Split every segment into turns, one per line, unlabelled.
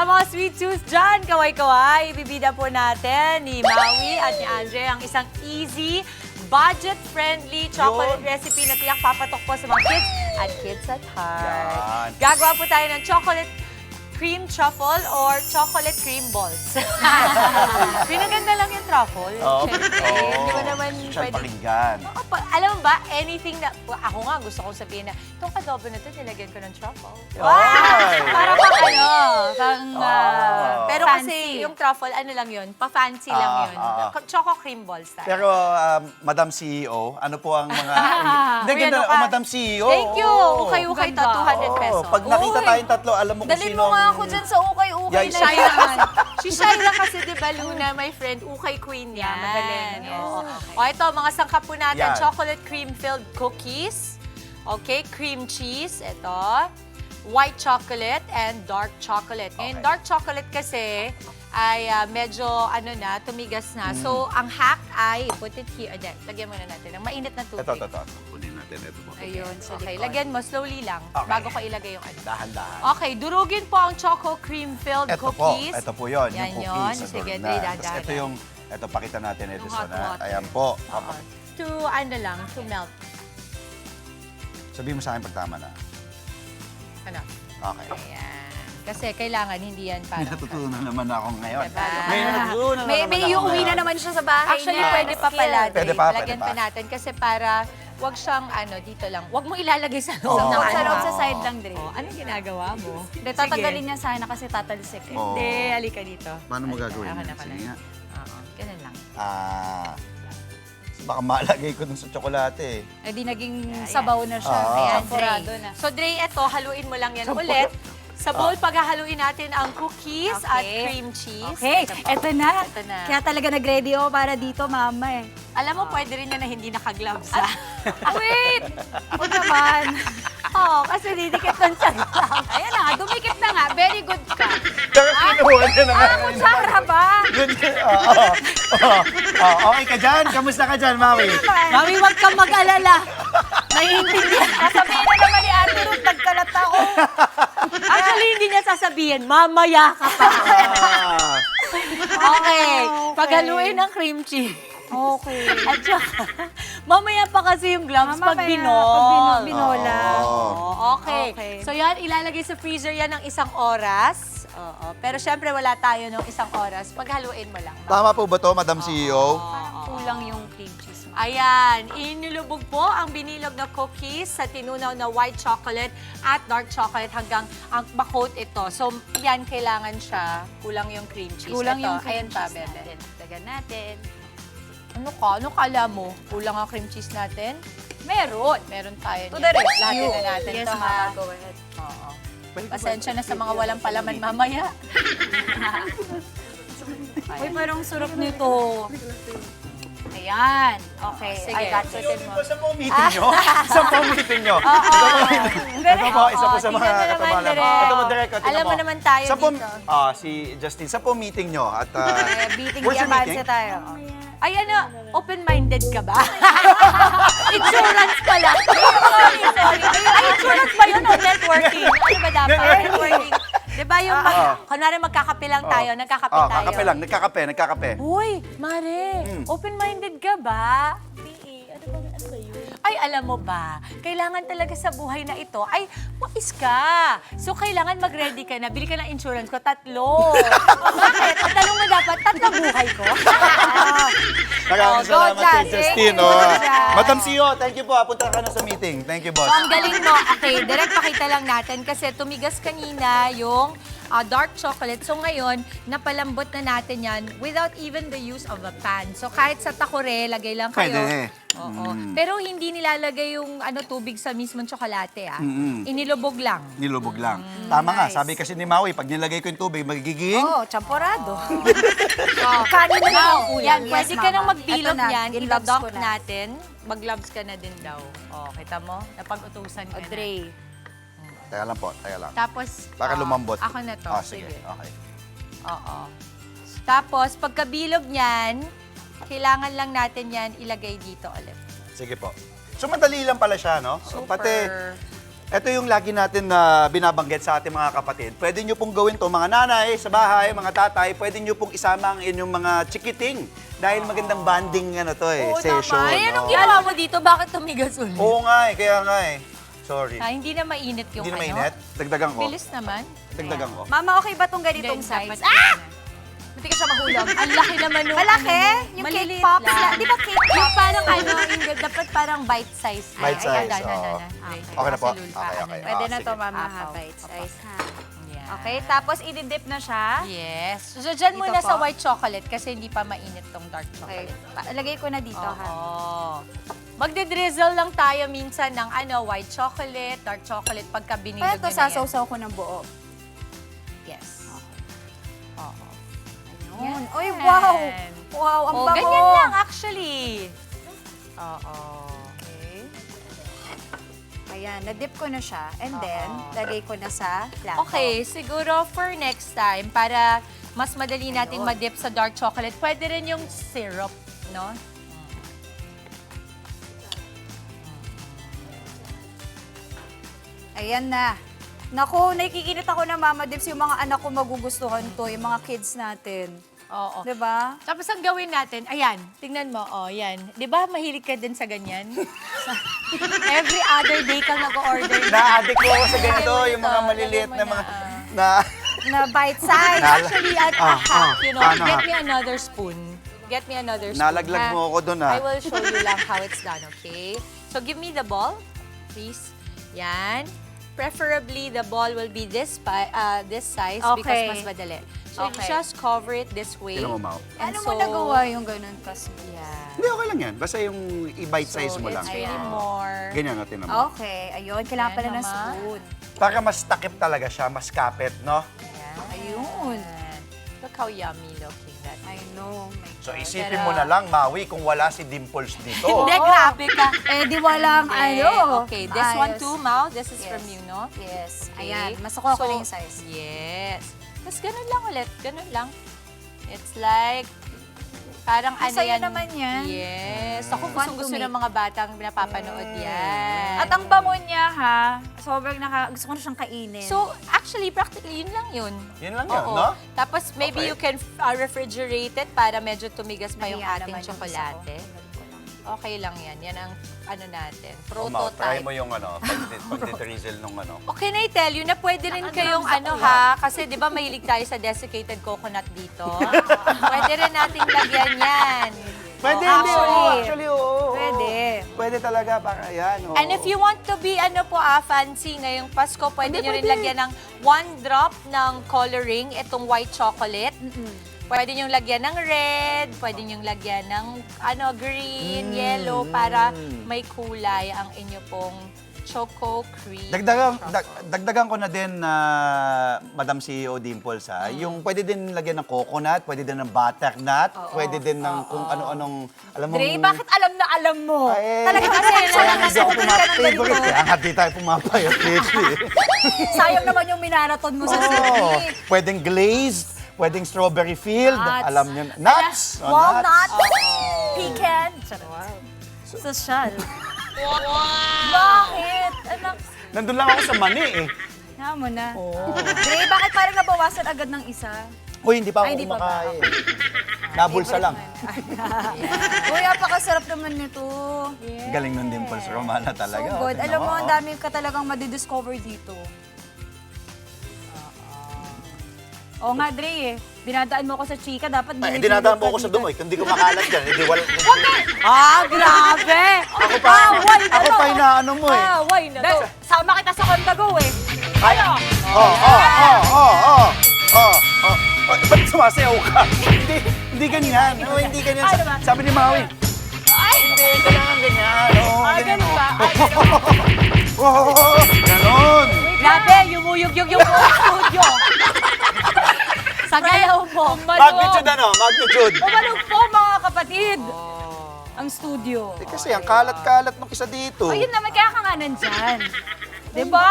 Sa mga sweet tooth dyan, kaway-kaway, ibibida po natin ni Maui at ni Andre ang isang easy, budget-friendly chocolate recipe na tiyak papatok po sa mga kids at kids at heart.
Yan.
Gagawa po tayo ng chocolate cream truffle or chocolate cream balls. Pinaganda lang yung truffle.
Oo.
Siyempre, hindi mo naman
Siyang
pwede.
pakinggan.
Alam mo ba, anything na, ako nga gusto kong sabihin na, itong adobo na ito, nilagyan ko ng truffle.
Ay!
Para pa ano, pero
fancy.
kasi yung truffle, ano lang yun, pa-fancy lang yun. Choco cream balls tayo.
Pero, Madam CEO, ano po ang mga... Hindi,
Uy,
ganda.
ano ka?
Madam CEO.
Thank you!
oo.
Ukay-ukay to,
Ganda.
200 pesos.
Pag nakita
Uy.
tayong tatlo, alam mo kung
Dalhin
sino
mo nga
ang-
ako dyan sa ukay-ukay
Yay,
na
Shaira
yan.
kasi. Si Shaira kasi, di ba, Luna, my friend, ukay queen yan.
magaling. Yes.
Oo. O ito, mga sangkap po natin,
Yan.
chocolate cream-filled cookies. Okay, cream cheese, ito. White chocolate and dark chocolate. Ngayon,
Okay.
dark chocolate kasi ay medyo tumigas na. So, ang hack ay put it here. Ayan, lagyan muna natin ng mainit na tubig.
Ito. Kunin natin ito po.
Ayun, sa
Okay,
likod.
lagyan mo slowly lang
Okay.
bago ko ilagay yung ano.
Dahan-dahan.
Okay, durugin po ang choco cream-filled
Ito po,
cookies.
ito po yun,
Yan
yung
yun.
cookies.
Sige,
adorn na.
Dre,
Tapos
dahan-dahan.
ito yung, ito pakita natin, ito
Yung hot
na.
water.
Ayan po.
Oo. To melt.
Sabihin mo sa akin pag tama na.
Ano?
Okay.
Ayan. Kasi kailangan hindi yan
May
parang...
natutunan naman ako ngayon.
Diba?
May natutunan
May
naman ako
iuwi na
ngayon.
naman siya sa bahay
Actually,
niya.
pwede pa pala.
Pwede
Dave.
pa,
Lagyan
pwede pa.
pa natin kasi para wag siyang dito lang. Wag mo ilalagay sa loob
Oo.
ng
Sa loob,
ano.
sa side lang, Dre.
Oh, anong ginagawa mo?
Hindi, tatanggalin niya sana kasi tatalsik eh.
Oo.
Hindi, halika dito.
Paano mo gagawin?
Ako na
Sige
pala.
nga.
Oo, ganun lang.
Baka malagay ko dun sa tsokolate eh.
Eh di naging sabaw na siya.
Ah.
Ayan,
Dre.
Sampurado na.
So, Dre, eto, haluin mo lang yan ulit. Sa bowl, paghahaluin natin ang cookies at
Okay.
cream cheese.
Okay,
Ito po.
eto na.
Ito na.
Kaya talaga nag-ready ako para dito, mama eh.
Alam mo, pwede rin yan na hindi naka-gloves, ha?
Wait! O naman.
Oo, kasi didikit lang sa gloves.
Ayan na nga, dumikit na nga. Very good ka.
Pero kinuha niya na nga.
Kutsara ba?
Okay ka dyan? Kamusta ka dyan, Maui?
Mami, wag kang mag-alala. Naiintindihan.
Sasabihin na naman ni Ate Ruth, nagkalat ako.
Actually, hindi niya sasabihin, mamaya ka pa. Okay, paghaluin ang cream cheese.
Okay.
At saka, mamaya pa kasi yung gloves pag
Mamaya,
binol.
pag binola.
Oo, okay.
Okay.
So yan, ilalagay sa freezer yan ng 1 oras. Oo. Pero syempre wala tayo ng 1 oras. Paghaluin mo lang.
Tama po ba to, Madam CEO?
Kulang yung cream cheese mo.
Ayan, inilubog po ang binilog na cookies sa tinunaw na white chocolate at dark chocolate hanggang ang makot ito. So, yan, kailangan siya. Kulang yung cream cheese.
Kulang
Ito,
yung cream
ayan pa,
cheese
bebe.
natin. Tagan natin.
Ano ka? Ano kala mo? Kulang ang cream cheese natin?
Meron.
Meron tayo
To
niyan.
the rescue.
Lahatin na natin
Yes,
to,
ma'am.
ha?
Go ahead.
Oo. Pasensya na sa mga walang palaman mamaya.
Uy, parang surap nito. Ayan. Okay.
Sige.
I got it.
Saan po meeting nyo? Saan po meeting nyo? Ito po, isa po sa mga
tingnan mo naman,
katubalan.
Direk.
Ito po, Direk. tingnan
Alam mo
mo.
naman tayo
Saan po,
dito.
si Justin, saan po meeting nyo? At,
Beating
where's
the
your
advance
meeting?
tayo.
Ay, ano, open-minded ka ba? Insurance pala. Sorry. Ay, insurance ba yun o networking? Ano ba dapat? Networking. Di ba yung, kunwari magkakape lang tayo, nagkakape tayo.
kakape lang, nagkakape.
Uy, Mare, open-minded ka ba? Ano ba yun? Ay, alam mo ba, kailangan talaga sa buhay na ito, ay, wais ka. So, kailangan mag-ready ka na. Bili ka ng insurance ko, 3. Bakit? Ang tanong mo dapat, 3 buhay ko?
Maraming
go,
salamat kay
Justin.
Justin.
Go, Justin.
Madam CEO, thank you po. Punta ka na sa meeting. Thank you, boss.
So, ang galing mo. Okay, direct pakita lang natin kasi tumigas kanina yung dark chocolate. So, ngayon, napalambot na natin yan without even the use of a pan. So, kahit sa takore, lagay lang kayo.
Pwede.
Oo. Pero hindi nilalagay yung tubig sa mismong tsokolate, ah. Inilubog lang.
Nilubog lang. Tama nga, sabi kasi ni Maui, pag nilagay ko yung tubig, magiging...
Oh, champorado.
Kanin
na lang ang ulam.
Yan,
Yes,
pwede ka
Mama.
nang magbilog
Eto na,
yan.
ginloves
Idodunk
ko na.
natin. Mag-gloves ka na din daw. Oh, kita mo? Napag-utusan ka na.
Dre.
Teka lang po, teka lang.
Tapos,
Baka lumambot.
Ako na to.
Sige. Okay.
Oo. Tapos, pagkabilog niyan, kailangan lang natin yan ilagay dito ulit.
Sige po. So, madali lang pala siya, no? So,
Super.
pati Ito yung lagi natin na binabanggit sa ating mga kapatid. Pwede nyo pong gawin to mga nanay sa bahay, mga tatay, pwede nyo pong isama ang inyong mga chikiting. Dahil magandang banding session.
Ay, anong
no?
ginawa mo dito? Bakit tumigas ulit?
Oo nga kaya nga Sorry.
Hindi na mainit yung
Hindi na
ano.
mainit? Dagdagan ko.
Bilis naman.
Dagdagan ko.
Mama, okay ba tong ganitong
Then,
size?
dapat-
Hindi ka siya mahulog.
Ang laki naman nung
Malaki?
ano,
Yung
maliliit
cake pops
lang.
lang. Di ba cake
Yung
pops?
parang dapat parang bite size.
Bite size,
Ayan,
oo.
Wait,
Okay na po.
pasalul pa,
Okay,
ano
okay.
na.
Pwede na
sige.
to, mama, ha?
Apaw.
Bite size, ha?
Yan.
Okay, tapos i-dip na siya.
Yes. So, dyan
Dito
muna
po.
sa white chocolate kasi hindi pa mainit tong dark
Okay,
chocolate.
lagay ko na dito, ha?
Oo. Magde-drizzle lang tayo minsan ng white chocolate, dark chocolate pagka
Kaya
binilog
ito,
nyo na yan.
sasawsaw ko ng buo.
Yes. Oo.
Yun. Uy,
Yan.
wow! Wow, ang bango!
Ganyan lang actually. Oo.
Okay. Ayan, na-dip ko na siya. And then,
Oo.
lagay ko na sa plato.
Okay, siguro for next time, para mas madali nating ma-dip sa dark chocolate, pwede rin yung syrup, no?
Ayan na. Naku, nakikikinit ako na Mama Dips, yung mga anak ko magugustuhan to, yung mga kids natin.
Oo.
Diba?
Tapos ang gawin natin, ayan, tingnan mo, yan. Di ba mahilig ka din sa ganyan? Every other day kang nag-order.
Na-addict ko ako sa ganito,
Lagyan mo
yung mga
nito,
maliliit
lagyan
na
mo
mga...
na,
Na,
Na bite size.
Actually, a hack, you know,
Ano
get
hack?
me another spoon. Get me another spoon.
Nalaglag
ha?
mo ako dun,
I
ha?
will show you lang how it's done, okay? So, give me the ball, please. Yan. Preferably, the ball will be this size because
Okay.
mas madali. So,
Okay.
just cover it this way.
Tignan mo, Mau.
And
Ano mo nagawa yung ganun, Kas?
Yeah.
Hindi, okay lang yan. Basta yung i-bite size
So,
mo lang.
it's really
Ayan.
more.
Ganyan nga, tinan mo.
Okay, ayun. Kailangan
Ayan,
pala ng
Mama.
spoon.
Para mas takip talaga siya, mas kapit, no?
Yan.
Ayun.
Look how yummy looking that.
I know, my
So
God.
isipin mo na lang, Maui, kung wala si Dimples dito.
Hindi, grabe ka.
Eh, di walang ano.
Okay, this one
Ayos.
too, Mau. This is
Yes.
from you, no?
Yes.
Okay.
Ayan, mas nakuha ko na yung size.
Yes. Tapos ganun lang ulit. Ganun lang. It's like, parang
Masaya naman yan.
Yes. Ako
Fun to
gusto
make.
ng mga batang napapanood yan.
At ang bango niya, ha? Sobrang gusto ko na siyang kainin.
So, actually, practically, yun lang yun.
Yun lang yun,
Oo.
no?
Tapos, maybe
Okay.
you can refrigerate it para medyo tumigas pa yung
Nahiya
ating
naman yung
tsokolate.
isa ko.
Okay lang yan. Yan ang ano natin.
O, Mau, try
Prototype.
mo yung pag-drizzle nung ano.
Okay na i-tell you na pwede rin kayong kasi di ba mahilig tayo sa desiccated coconut dito? Pwede rin nating lagyan yan.
Pwede,
Oo,
hindi, oo.
actually.
Actually, oo.
Pwede.
Pwede talaga, para yan, oo.
And if you want to be fancy ngayong Pasko, pwede nyo rin
pwede.
lagyan ng 1 drop ng coloring, itong white chocolate. Pwede nyo lagyan ng red, pwede nyo lagyan ng green, yellow, para may kulay ang inyo pong choco cream.
Dagdagan ko na din na Madam CEO Dimples, ha? Yung pwede din lagyan ng coconut, pwede din ng butternut, pwede din ng kung ano-anong, alam mo...
Dre, bakit alam na alam mo?
Ay,
Talaga kasi
kaya
siya
nga
lang
hindi ako
nasuot ka ng
favorite.
ganito.
Kaya nga di tayo pumapayat lately.
Sayang naman yung minaraton mo sa
Oo.
CD.
Pwedeng glazed, pwedeng strawberry filled,
Nuts.
alam niyo. Nuts! Oh,
Walnut,
nuts.
pecan. Social. Bakit? Anak,
Nandun lang ako sa mani, eh.
nga mo na. Dre, bakit parang nabawasan agad ng isa?
Uy, hindi pa ako
Ay, hindi pa ba?
kumakain. Nabulsa lang.
Uy, napakasarap naman nito.
Galing ng Dimples Romana talaga.
So good.
Tingnan
Alam mo,
mo,
ang
oh.
dami ka talagang madidiscover dito. Oo nga, Dre eh. Binadaan mo ako sa chika, dapat
Ay,
binibigyan
dinadaan mo
ka
ako sa
dito.
dumoy. Kung di ko makalat dyan, hindi wala...
Grabe!
Ako pa, ako pa inaano mo, eh.
Away na to.
Sama kita sa Contago eh.
Ay, ba't sumasayaw ka? Hindi ganyan. Oh, hindi ganyan.
Ano ba?
Sabi ni Maui. Hindi, kailangan ganyan. Oh,
ganun ba?
Ganon.
Grabe, yumuyog-yog yung buong studio. Sa galaw mo.
Magnitude ano? Magnitude.
Pumalog po mga kapatid. Ang studio.
Eh, kasi ang kalat-kalat nung isa dito.
Ayun naman, kaya ka nga nandyan. Diba?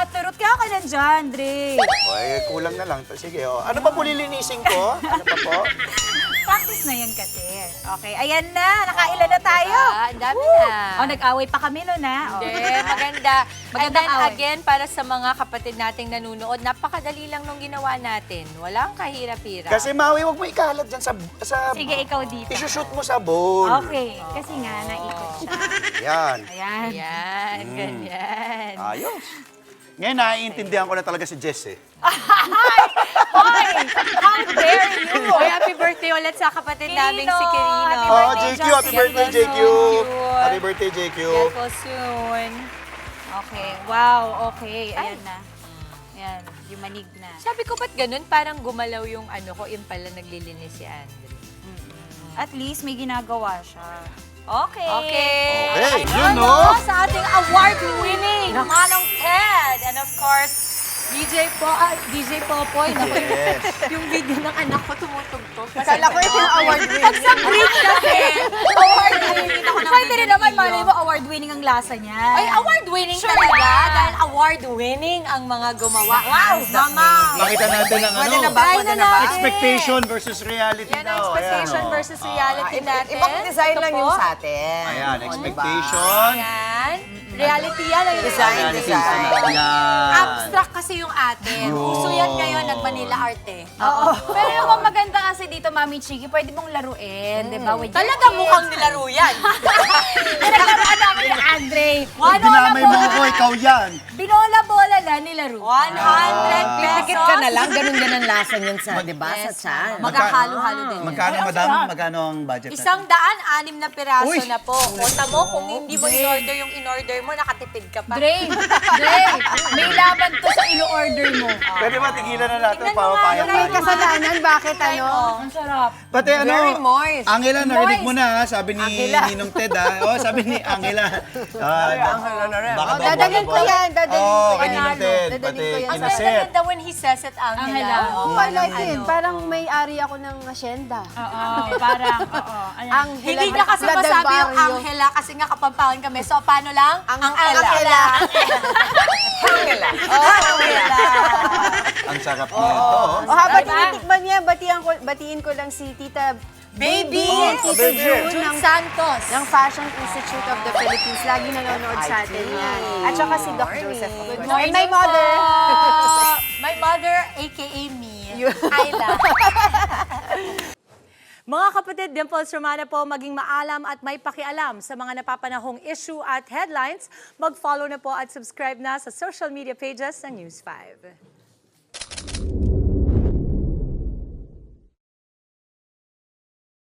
Turot kaya ka nandyan, Dre.
Ay, kulang na lang. Sige, oh. Ano pa po lilinisin ko? Ano pa po?
Practice na yan kasi. Okay, ayan na. Nakailan na tayo.
Ang dami
Woo!
na.
Nag-away pa kami nun, ha?
Hindi, maganda. And
Magandang
then
away.
again, para sa mga kapatid nating nanunood, napakadali lang nung ginawa natin. Walang kahirap-hirap.
Kasi Maui, huwag mo ikalat dyan sa
Sige, ikaw dito.
isushoot mo sa bowl.
Okay, kasi nga, naikot siya.
Yan.
Ayan.
Ayan, ganyan.
Ayos. Ngayon, naiintindihan ko na talaga si Jess eh.
Hoy! How dare you?
Oy, happy birthday ulit sa kapatid naming si Kirino.
Happy
Oh,
birthday,
JQ, happy
Justin.
birthday, JQ.
Cute.
Happy birthday, JQ.
Get well soon.
Okay, wow, okay. Ayan na. Ayan, yung manig na.
Sabi ko, ba't ganun? Parang gumalaw yung ano ko, yung pala naglilinis si Andre.
At least may ginagawa siya. Okay.
Okay.
Okay,
Ayun,
yun, no?
Sa ating award-winning Manong Ted. And of course, DJ Popoy. Naku,
Yes.
yung video ng anak ko tumutugtog.
Kala ko ito yung award-winning.
Pag sa break kasi, award-winning ako ng
Pwede rin naman,
video.
malay mo, award-winning ang lasa niya.
Ay, award-winning
Sure
talaga.
ba?
Dahil award-winning ang mga gumawa.
Wow, mama.
Makita natin ang
Pwede
ano.
na ba?
Try
Pwede
na
na ba?
natin.
Expectation versus reality
Yan ang
daw.
expectation
Ayan, oh.
versus reality natin.
Ibang design
Ito
lang
po.
yung sa atin.
Ayan,
O,
expectation.
Yan. Reality yan. Ang
Design,
Reality
design.
sa Yan.
Abstract kasi yung atin. Uso yan ngayon, nag-Manila arte.
Oo. Pero yung ang maganda kasi dito, Mami Chiki, pwede mong laruin, di ba? With your
Talaga
kids.
mukhang nilaro yan.
Pinaglaruan namin ni Andre.
Pag dinamay mo ako, ikaw yan.
Binola-bola lang nilaro.
100 pesos.
Pikit ka na lang, ganun din ang lasa niyan sa, di ba, sa tiyan.
Maghahalo-halo din yan.
Magkano, madam? Magkano ang budget natin?
106 na piraso
Uy!
na po. O tamo, kung hindi mo in-order yung in-order mo, nakatipid ka pa.
Dre, may laban to sa ino-order mo.
Pwede ba tigilan na natin?
Tignan mo nga,
Papapayang
yun ay
tayo.
Kasalanan, bakit ano?
Ang sarap.
Pati ano,
Very moist.
Angela, narinig mo na ha, sabi ni
Angela.
Ninong Ted ha. Oh, sabi ni Angela.
Angela na rin.
Baka
Oh,
daw
dadalhin ko
bola-bola.
yan, dadalhin
Oo,
ko
kay
yan.
Ninong Ted.
Dadalhin
Pati
ko yan.
Ang
kinaset.
ganda when he says it, Angela.
Angela.
Oh, I like it.
Ano?
Parang may-ari ako ng asyenda.
Oo, parang, oo.
Ang
Hindi niya kasi masabi yung Angela kasi nga kapampangan kami. So, paano lang?
Ang
Angela.
Angela. Angela. Oh, Angela.
Ang sarap nito. oh.
O habang
Diba?
tinitikman niya, batiin ko lang si Tita
Baby!
and
Oh,
Tita
baby.
June
June
ng
Santos.
ng Fashion Institute of the Philippines. Lagi nanonood sa atin yan. At saka si Doc Joseph. of
Good
course.
morning
And my mother.
po. My mother, aka me. Ayla. Mga kapatid, Dimples Romana po, maging maalam at may pakialam sa mga napapanahong issue at headlines. Mag-follow na po at subscribe na sa social media pages ng News 5.